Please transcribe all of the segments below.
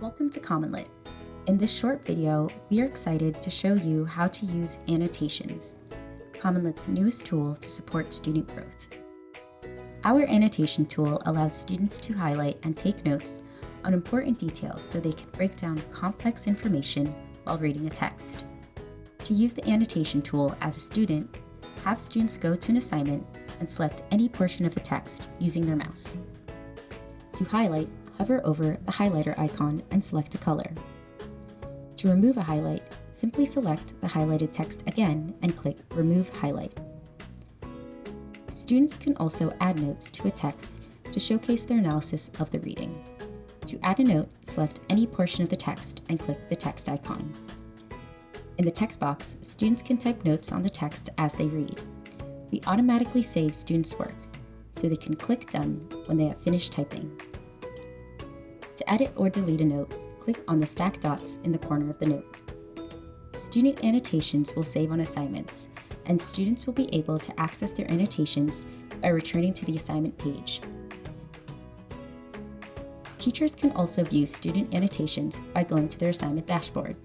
Welcome to CommonLit. In this short video, we are excited to show you how to use annotations, CommonLit's newest tool to support student growth. Our annotation tool allows students to highlight and take notes on important details so they can break down complex information while reading a text. To use the annotation tool as a student, have students go to an assignment and select any portion of the text using their mouse. To highlight, hover over the highlighter icon and select a color. To remove a highlight, simply select the highlighted text again and click Remove Highlight. Students can also add notes to a text to showcase their analysis of the reading. To add a note, select any portion of the text and click the text icon. In the text box, students can type notes on the text as they read. We automatically save students' work, so they can click Done when they have finished typing. To edit or delete a note, click on the stacked dots in the corner of the note. Student annotations will save on assignments, and students will be able to access their annotations by returning to the assignment page. Teachers can also view student annotations by going to their assignment dashboard.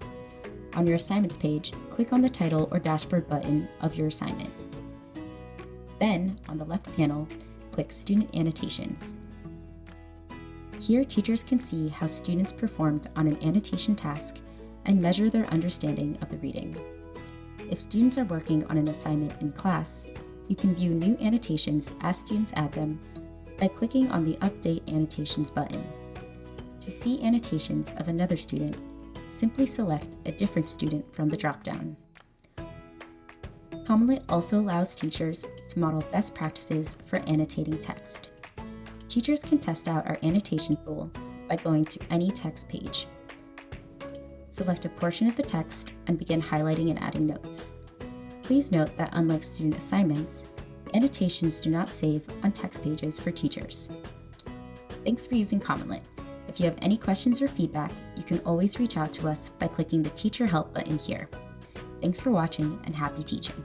On your assignments page, click on the title or dashboard button of your assignment. Then, on the left panel, click Student Annotations. Here, teachers can see how students performed on an annotation task and measure their understanding of the reading. If students are working on an assignment in class, you can view new annotations as students add them by clicking on the Update Annotations button. To see annotations of another student, simply select a different student from the dropdown. CommonLit also allows teachers to model best practices for annotating text. Teachers can test out our annotation tool by going to any text page. Select a portion of the text and begin highlighting and adding notes. Please note that unlike student assignments, annotations do not save on text pages for teachers. Thanks for using CommonLit. If you have any questions or feedback, you can always reach out to us by clicking the Teacher Help button here. Thanks for watching and happy teaching.